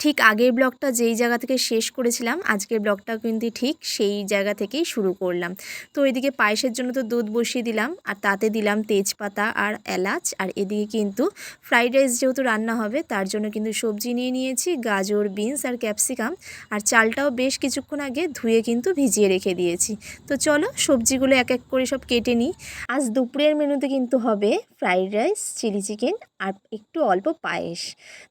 ঠিক আগের ব্লগটা যেই জায়গা থেকে শেষ করেছিলাম আজকের ব্লগটা কিন্তু ঠিক সেই জায়গা থেকেই শুরু করলাম। তো এদিকে পায়েসের জন্য তো দুধ বসিয়ে দিলাম আর তাতে দিলাম তেজপাতা আর এলাচ। আর এদিকে কিন্তু ফ্রাইড রাইস যেহেতু রান্না হবে তার জন্য কিন্তু সবজি নিয়ে নিয়েছি, গাজর, বিনস আর ক্যাপসিকাম। আর চালটাও বেশ কিছুক্ষণ আগে ধুয়ে কিন্তু ভিজিয়ে রেখে দিয়েছি। তো চলো সবজিগুলো এক এক করে সব কেটে নিই। আজ দুপুরের মেনুতে কিন্তু হবে ফ্রাইড রাইস, চিলি চিকেন আর একটু অল্প পায়েস।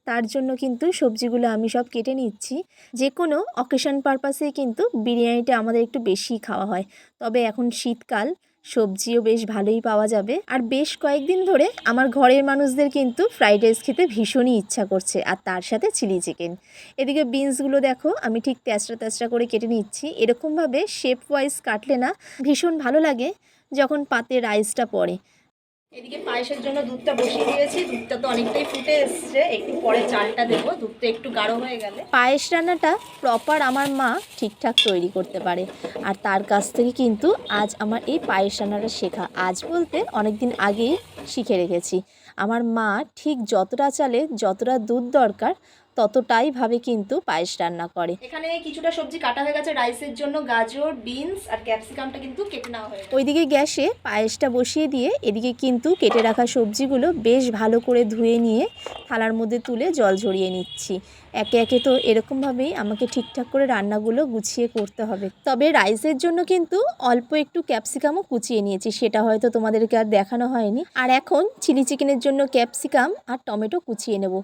তার জন্য কিন্তু সবজিগুলো আমি সব কেটে নিচ্ছি। যে কোনো অকেশন পারপাসেই কিন্তু বিরিয়ানিটা আমাদের একটু বেশিই খাওয়া হয়। তবে এখন শীতকাল, সবজিও বেশ ভালোই পাওয়া যাবে। আর বেশ কয়েকদিন ধরে আমার ঘরের মানুষদের কিন্তু ফ্রাইড রাইস খেতে ভীষণই ইচ্ছা করছে, আর তার সাথে চিলি চিকেন। এদিকে বিনসগুলো দেখো আমি ঠিক তেচড়া তেচড়া করে কেটে নিচ্ছি। এরকমভাবে শেপ ওয়াইজ কাটলে না ভীষণ ভালো লাগে যখন পাতে রাইসটা পড়ে। এদিকে পায়েসের জন্য দুধটা বসিয়ে দিয়েছি। দুধটা তো অনেকটাই ফুটে এসছে, একটু পরে চালটা দেবো। দুধটা একটু গাঢ় হয়ে গেলে পায়েস রান্নাটা প্রপার আমার মা ঠিকঠাক তৈরি করতে পারে। আর তার কাছ থেকে কিন্তু আজ আমার এই পায়েস রান্নাটা শেখা। আজ বলতে অনেক দিন আগেই শিখে রেখেছি। আমার মা ঠিক যতটা চালে যতটা দুধ দরকার ততটাই ভাবে কিন্তু পায়েস রান্না করে। এখানে কিছুটা সবজি কাটা হয়ে গেছে রাইসের জন্য, গাজর, বিনস আর ক্যাপসিকামটা কিন্তু কেটে নেওয়া হয়েছে। ওইদিকে গ্যাসে পায়েসটা বসিয়ে দিয়ে এদিকে কিন্তু কেটে রাখা সবজিগুলো বেশ ভালো করে ধুয়ে নিয়ে থালার মধ্যে তুলে জল ঝরিয়ে নিচ্ছি। একে একে তো এরকমভাবেই আমাকে ঠিকঠাক করে রান্নাগুলো গুছিয়ে করতে হবে। তবে রাইসের জন্য কিন্তু অল্প একটু ক্যাপসিকামও কুচিয়ে নিয়েছি, সেটা হয়তো তোমাদেরকে আর দেখানো হয়নি। আর এখন চিলি চিকেনের জন্য ক্যাপসিকাম আর টমেটো কুচিয়ে নেব।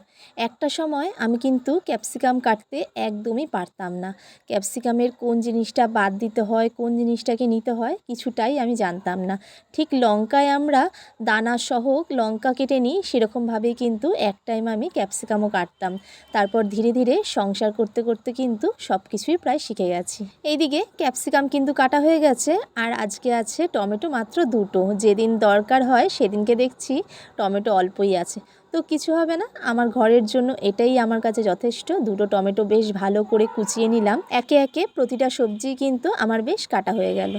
একটা সময় আমি কিন্তু ক্যাপসিকাম কাটতে একদমই পারতাম না। ক্যাপসিকামের কোন জিনিসটা বাদ দিতে হয়, কোন জিনিসটাকে নিতে হয় কিছুটাই আমি জানতাম না। ঠিক লঙ্কায় আমরা দানা সহ লঙ্কা কেটে নিই সেরকমভাবেই কিন্তু এক টাইম আমি ক্যাপসিকামও কাটতাম। তারপর ধীরে ধীরে সংসার করতে করতে কিন্তু সব কিছুই প্রায় শিখে গেছি। এইদিকে ক্যাপসিকাম কিন্তু কাটা হয়ে গেছে। আর আজকে আছে টমেটো মাত্র দুটো। যেদিন দরকার হয় সেদিনকে দেখছি টমেটো অল্পই আছে। তো কিছু হবে না, আমার ঘরের জন্য এটাই আমার কাছে যথেষ্ট। দুটো টমেটো বেশ ভালো করে কুচিয়ে নিলাম। একে একে প্রতিটা সবজি কিন্তু আমার বেশ কাটা হয়ে গেল।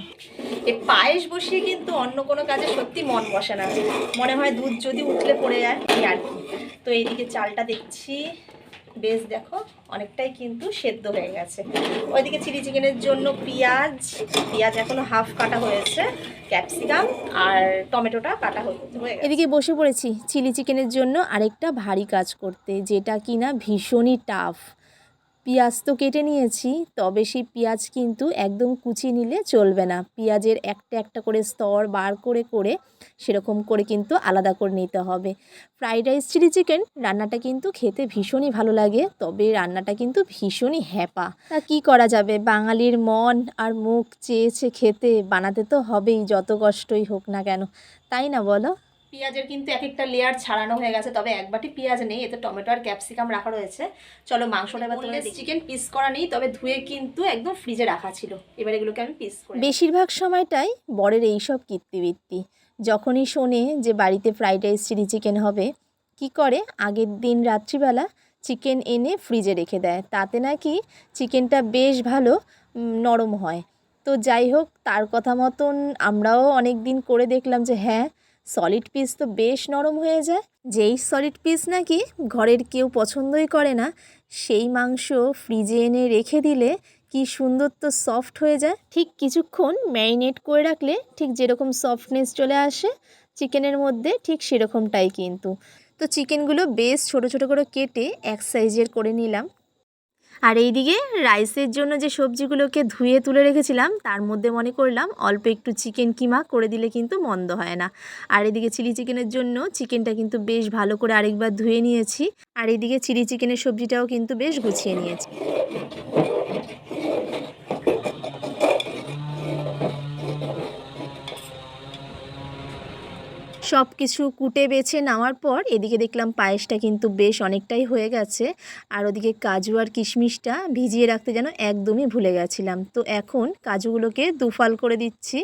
এই পায়েস বসিয়ে কিন্তু অন্য কোনো কাজে সত্যি মন বসে না, মনে হয় দুধ যদি উঠলে পড়ে যায় আর কি। তো এইদিকে চালটা দেখছি বেশ দেখো অনেকটাই কিন্তু সেদ্ধ হয়ে গেছে। ওইদিকে চিলি চিকেনের জন্য পেঁয়াজ এখনো হাফ কাটা হয়েছে, ক্যাপসিকাম আর টমেটোটা কাটা হয়ে গেছে। এদিকে বসে পড়েছি চিলি চিকেনের জন্য আরেকটা ভারী কাজ করতে, যেটা কিনা ভীষণই টাফ। পেঁয়াজ তো কেটে নিয়েছি, তবে সেই পেঁয়াজ কিন্তু একদম কুচিয়ে নিলে চলবে না। পেঁয়াজের একটা একটা করে স্তর বার করে করে সেরকম করে কিন্তু আলাদা করে নিতে হবে। ফ্রাইড রাইস, চিলি চিকেন রান্নাটা কিন্তু খেতে ভীষণই ভালো লাগে, তবে রান্নাটা কিন্তু ভীষণই হ্যাপা। তা কী করা যাবে, বাঙালির মন আর মুখ চেয়েছে খেতে, বানাতে তো হবেই যত কষ্টই হোক না কেন, তাই না বলো? পেঁয়াজের কিন্তু এক একটা লেয়ার ছাড়ানো হয়ে গেছে, তবে এক বাটি পেঁয়াজ নেই, এতে টমেটো আর ক্যাপসিকাম রাখা রয়েছে। চলো মাংসটা এবার তোমাদের চিকেন পিস করা নেই, তবে ধুয়ে কিন্তু একদম ফ্রিজে রাখা ছিল। এবার এগুলোকে আমি পিস করি। বেশিরভাগ সময়টাই বরের এইসব কীর্তিবৃত্তি। যখনই শোনে যে বাড়িতে ফ্রাইড রাইস, চিলি চিকেন হবে, কি করে আগের দিন রাত্রিবেলা চিকেন এনে ফ্রিজে রেখে দেয়, তাতে নাকি চিকেনটা বেশ ভালো নরম হয়। তো যাই হোক, তার কথা মতন আমরাও অনেক দিন করে দেখলাম যে হ্যাঁ, সলিড পিস তো বেশ নরম হয়ে যায়। যেই সলিড পিস নাকি ঘরের কেউ পছন্দই করে না, সেই মাংস ফ্রিজে এনে রেখে দিলে কি সুন্দর তো সফট হয়ে যায়। ঠিক কিছুক্ষণ ম্যারিনেট করে রাখলে ঠিক যেরকম সফটনেস চলে আসে চিকেনের মধ্যে, ঠিক সেরকমটাই কিন্তু। তো চিকেনগুলো বেশ ছোট ছোট করে কেটে এক সাইজের করে নিলাম। আর এইদিকে রাইসের জন্য যে সবজিগুলোকে ধুয়ে তুলে রেখেছিলাম তার মধ্যে মনে করলাম অল্প একটু চিকেন কিমা করে দিলে কিন্তু মন্দ হয় না। আর এদিকে চিলি চিকেনের জন্য চিকেনটা কিন্তু বেশ ভালো করে আরেকবার ধুয়ে নিয়েছি। আর এদিকে চিলি চিকেনের সবজিটাও কিন্তু বেশ গুছিয়ে নিয়েছি। সব কিছু কুটে বেছে নেওয়ার পর এদিকে দেখলাম পায়েসটা কিন্তু বেশ অনেকটাই হয়ে গেছে। আর ওদিকে কাজু আর কিশমিশটা ভিজিয়ে রাখতে যেন একদমই ভুলে গেছিলাম। তো এখন কাজুগুলোকে দুফাল করে দিচ্ছি।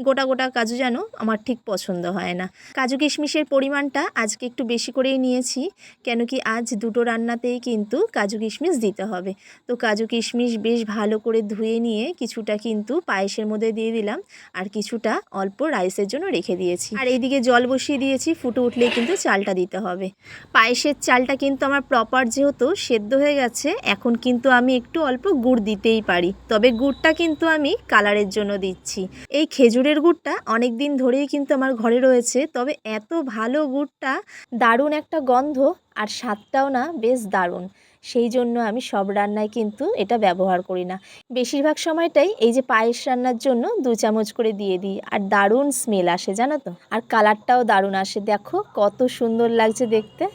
গোটা গোটা কাজু যেন আমার ঠিক পছন্দ হয় না। কাজু কিশমিশের পরিমাণটা আজকে একটু বেশি করেই নিয়েছি, কেন কি আজ দুটো রান্নাতেই কিন্তু কাজু কিশমিশ দিতে হবে। তো কাজু কিশমিশ বেশ ভালো করে ধুয়ে নিয়ে কিছুটা কিন্তু পায়েসের মধ্যে দিয়ে দিলাম, আর কিছুটা অল্প রাইসের জন্য রেখে দিয়েছি। আর এইদিকে জল বসিয়ে দিয়েছি, ফুটে উঠলেই কিন্তু চালটা দিতে হবে। পায়েসের চালটা কিন্তু আমার প্রপার যেহেতু সেদ্ধ হয়ে গেছে, এখন কিন্তু আমি একটু অল্প গুড় দিতেই পারি, তবে গুড়টা কিন্তু আমি কালারের জন্য দিচ্ছি। এই খেজুরের গুড়টা অনেক দিন ধরেই কিন্তু আমার ঘরে রয়েছে, তবে এত ভালো গুড়টা, দারুণ একটা গন্ধ আর স্বাদটাও না বেশ দারুণ, সেই জন্য আমি সব রান্নায় কিন্তু এটা ব্যবহার করি না। বেশিরভাগ সময়টাই এই যে পায়েস রান্নার জন্য 2 চামচ করে দিয়ে দিই, আর দারুণ স্মেল আসে জানো তো, আর কালারটাও দারুণ আসে। দেখো কত সুন্দর লাগছে দেখতে।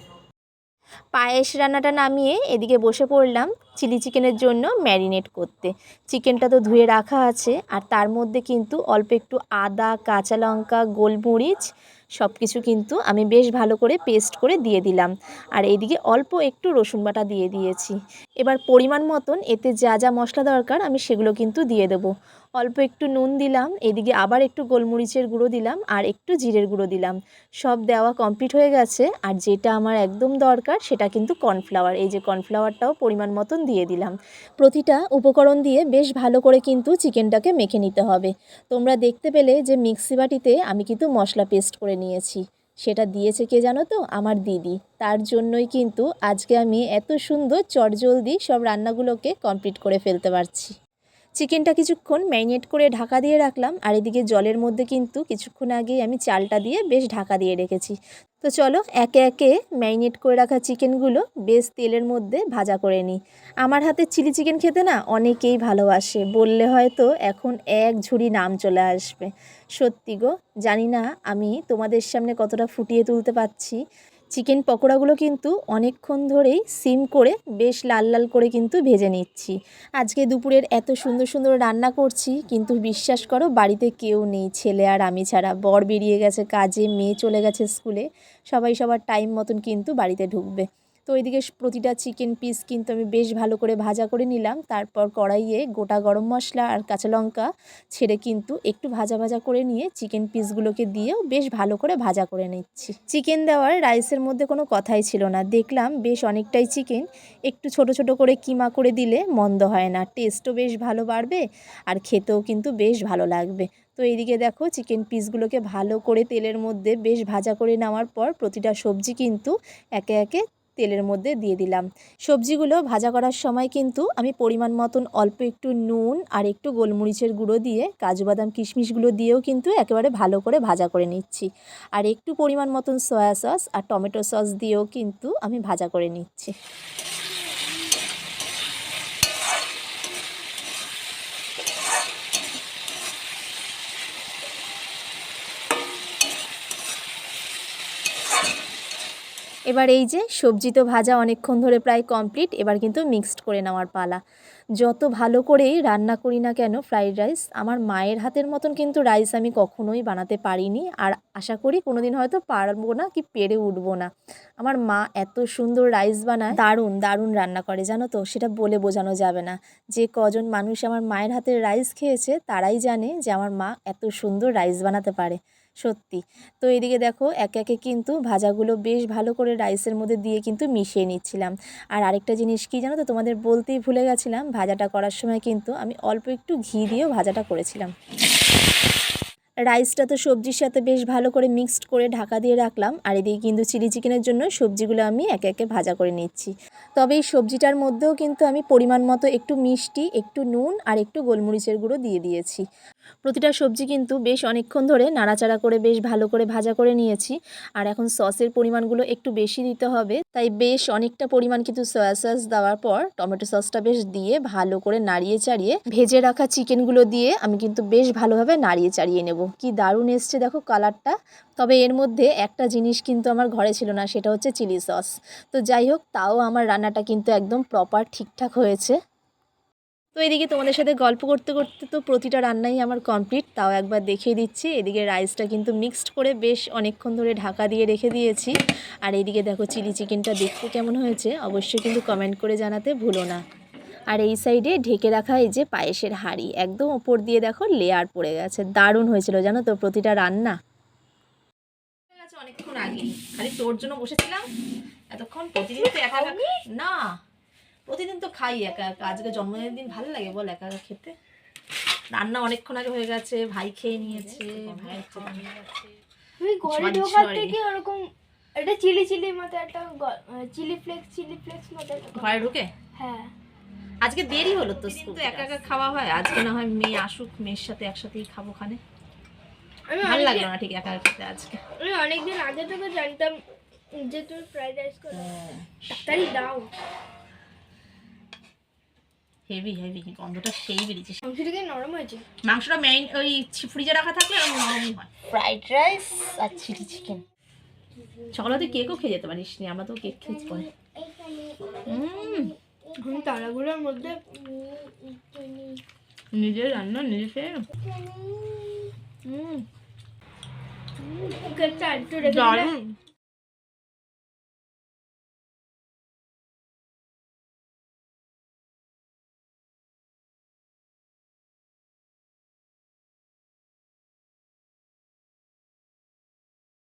পায়েস রান্নাটা নামিয়ে এদিকে বসে পড়লাম চিলি চিকেনের জন্য ম্যারিনেট করতে। চিকেনটা তো ধুয়ে রাখা আছে, আর তার মধ্যে কিন্তু অল্প একটু আদা, কাঁচা লঙ্কা, গোলমরিচ সব কিছু কিন্তু আমি বেশ ভালো করে পেস্ট করে দিয়ে দিলাম। আর এইদিকে অল্প একটু রসুন বাটা দিয়ে দিয়েছি। এবার পরিমাণ মতন এতে যা যা মশলা দরকার আমি সেগুলো কিন্তু দিয়ে দেবো। অল্প একটু নুন দিলাম, এদিকে আবার একটু গোলমরিচের গুঁড়ো দিলাম, আর একটু জিরের গুঁড়ো দিলাম। সব দেওয়া কমপ্লিট হয়ে গেছে। আর যেটা আমার একদম দরকার সেটা কিন্তু কর্নফ্লাওয়ার, এই যে কর্নফ্লাওয়ারটাও পরিমাণ মতন দিয়ে দিলাম। প্রতিটা উপকরণ দিয়ে বেশ ভালো করে কিন্তু চিকেনটাকে মেখে নিতে হবে। তোমরা দেখতে পেলে যে মিক্সি বাটিতে আমি কিন্তু মশলা পেস্ট করে নিয়েছি, সেটা দিয়েছে কে জানো তো, আমার দিদি। তার জন্যই কিন্তু আজকে আমি এত সুন্দর চটজলদি সব রান্নাগুলোকে কমপ্লিট করে ফেলতে পারছি। চিকেনটা কিছুক্ষণ ম্যারিনেট করে ঢাকা দিয়ে রাখলাম, আর এদিকে জলের মধ্যে কিন্তু কিছুক্ষণ আগেই আমি চালটা দিয়ে বেশ ঢাকা দিয়ে রেখেছি। তো চলো একে একে ম্যারিনেট করে রাখা চিকেনগুলো বেশ তেলের মধ্যে ভাজা করে নিই। আমার হাতে চিলি চিকেন খেতে না অনেকেই ভালোবাসে, বললে হয়তো এখন এক ঝুড়ি নাম চলে আসবে। সত্যি গো, জানি না আমি তোমাদের সামনে কতটা ফুটিয়ে তুলতে পারছি। চিকেন পকোড়াগুলো কিন্তু অনেকক্ষণ ধরেই সিম করে বেশ লাল লাল করে কিন্তু ভেজে নিচ্ছি। আজকে দুপুরের এত সুন্দর সুন্দর রান্না করছি, কিন্তু বিশ্বাস করো বাড়িতে কেউ নেই, ছেলে আর আমি ছাড়া। বর বেরিয়ে গেছে কাজে, মেয়ে চলে গেছে স্কুলে, সবাই সবার টাইম মতন কিন্তু বাড়িতে ঢুকবে। তো ওইদিকে প্রতিটা চিকেন পিস কিন্তু আমি বেশ ভালো করে ভাজা করে নিলাম। তারপর কড়াইয়ে গোটা গরম মশলা আর কাঁচা লঙ্কা ছেড়ে কিন্তু একটু ভাজা ভাজা করে নিয়ে চিকেন পিসগুলোকে দিয়েও বেশ ভালো করে ভাজা করে নিচ্ছি। চিকেন দেওয়ার রাইসের মধ্যে কোনো কথাই ছিল না, দেখলাম বেশ অনেকটাই চিকেন, একটু ছোট ছোট করে কিমা করে দিলে মন্দ হয় না, টেস্টও বেশ ভালো বাড়বে আর খেতেও কিন্তু বেশ ভালো লাগবে। তো এইদিকে দেখো চিকেন পিসগুলোকে ভালো করে তেলের মধ্যে বেশ ভাজা করে নেওয়ার পর প্রতিটা সবজি কিন্তু একে একে তেলের মধ্যে দিয়ে দিলাম। সবজিগুলো ভাজা করার সময় কিন্তু আমি পরিমাণ মতন অল্প একটু নুন আর একটু গোলমরিচের গুঁড়ো দিয়ে কাজু বাদাম কিশমিশগুলো দিয়েও কিন্তু একেবারে ভালো করে ভাজা করে নিচ্ছি। আর একটু পরিমাণ মতন সয়া সস আর টমেটো সস দিয়েও কিন্তু আমি ভাজা করে নিচ্ছি। এবার এই যে সবজি তো ভাজা অনেকক্ষণ ধরে প্রায় কমপ্লিট, এবার কিন্তু মিক্সড করে নেওয়ার পালা। যত ভালো করেই রান্না করি না কেন ফ্রাইড রাইস, আমার মায়ের হাতের মতন কিন্তু রাইস আমি কখনোই বানাতে পারিনি, আর আশা করি কোনোদিন হয়তো পারবো না, কি পেরে উঠবো না। আমার মা এত সুন্দর রাইস বানায়, দারুণ দারুণ রান্না করে জানো তো, সেটা বলে বোঝানো যাবে না। যে কজন মানুষ আমার মায়ের হাতের রাইস খেয়েছে তারাই জানে যে আমার মা এত সুন্দর রাইস বানাতে পারে, সত্যি। তো এদিকে দেখো একে একে কিন্তু ভাজাগুলো বেশ ভালো করে রাইসের মধ্যে দিয়ে কিন্তু মিশিয়ে নিচ্ছিলাম। আর আরেকটা জিনিস কি জানো তো, তোমাদের বলতেই ভুলে গেছিলাম, ভাজাটা করার সময় কিন্তু আমি অল্প একটু ঘি দিয়েও ভাজাটা করেছিলাম। রাইসটা তো সবজির সাথে বেশ ভালো করে মিক্সড করে ঢাকা দিয়ে রাখলাম, আর এদিকে কিন্তু চিলি চিকেনের জন্য সবজিগুলো আমি একে একে ভাজা করে নিচ্ছি। তবে এই সবজিটার মধ্যেও কিন্তু আমি পরিমাণ মতো একটু মিষ্টি, একটু নুন আর একটু গোলমরিচের গুঁড়ো দিয়ে দিয়েছি। প্রতিটা সবজি কিন্তু বেশ অনেকক্ষণ ধরে নাড়াচাড়া করে বেশ ভালো করে ভাজা করে নিয়েছি। আর এখন সসের পরিমাণগুলো একটু বেশি দিতে হবে, তাই বেশ অনেকটা পরিমাণ কিন্তু সয়া সস দেওয়ার পর টমেটো সসটা বেশ দিয়ে ভালো করে নাড়িয়ে চাড়িয়ে ভেজে রাখা চিকেনগুলো দিয়ে আমি কিন্তু বেশ ভালোভাবে নাড়িয়ে চাড়িয়ে নেব। কি দারুণ এসছে দেখো কালারটা। তবে এর মধ্যে একটা জিনিস কিন্তু আমার ঘরে ছিল না, সেটা হচ্ছে চিলি সস। তো যাই হোক, তাও আমার রান্নাটা কিন্তু একদম প্রপার ঠিকঠাক হয়েছে। তো এদিকে তোমাদের সাথে গল্প করতে করতে তো প্রতিটা রান্নাই আমার কমপ্লিট, তাও একবার দেখিয়ে দিচ্ছি। এদিকে রাইসটা কিন্তু মিক্সড করে বেশ অনেকক্ষণ ধরে ঢাকা দিয়ে রেখে দিয়েছি। আর এদিকে দেখো চিলি চিকেনটা দেখতে কেমন হয়েছে অবশ্যই কিন্তু কমেন্ট করে জানাতে ভুলো না। আর এই সাইডে ঢেকে রাখা এই যে পায়েসের হাঁড়ি, একদম ওপর দিয়ে দেখো লেয়ার পড়ে গেছে, দারুণ হয়েছিল জানো তো প্রতিটা রান্না। অনেকক্ষণ আগে খালি তোর জন্য বসেছিলাম এতক্ষণ, প্রতিদিন তো একা না, প্রতিদিন তো খাই একা একা, আজকে জন্মদিনের দিন ভালো লাগে বল একা একা খেতে। রান্না অনেকক্ষণ আগে হয়ে গেছে, ভাই খেয়ে নিয়েছে, ভাইয়ের খাওয়া হয়ে গেছে, আমি ঘরে ঢোকার থেকে ওরকম এটা চিলি চিলি মতো একটা চিলি ফ্লেক্স মতো একটা ঘরে ঢুকে হ্যাঁ আজকে দেরি হলো তো, স্কুল তো একা একা খাওয়া হয়, আজকে না হয় মেয়ে আসুক, মেয়ের সাথে একসাথেই খাবো খানে। আমি ভালো লাগলো না ঠিক একা একা খেতে আজকে। আমি অনেকদিন আগে থেকে জানতাম যে তুমি ফ্রাইড রাইস করো, তাড়াতাড়ি দাও। হেভি হেভি গন্ধটা সেই বেরিয়েছে। মাংসটা কি নরম হয়েছে? মাংসটা মেইন ওই ফ্রিজে রাখা থাকলে এরকম নরমই হয়। ফ্রাইড রাইস আর চিলি চিকেন। সকালে তুই কেকও খেয়ে যেতে পারিস নি, আমরা তো কেক খেয়েছি পরে। আমি তারাগুলোর মধ্যে নিজের রান্না নিজে খেয়ে কেকটা একটু রেখে দিলে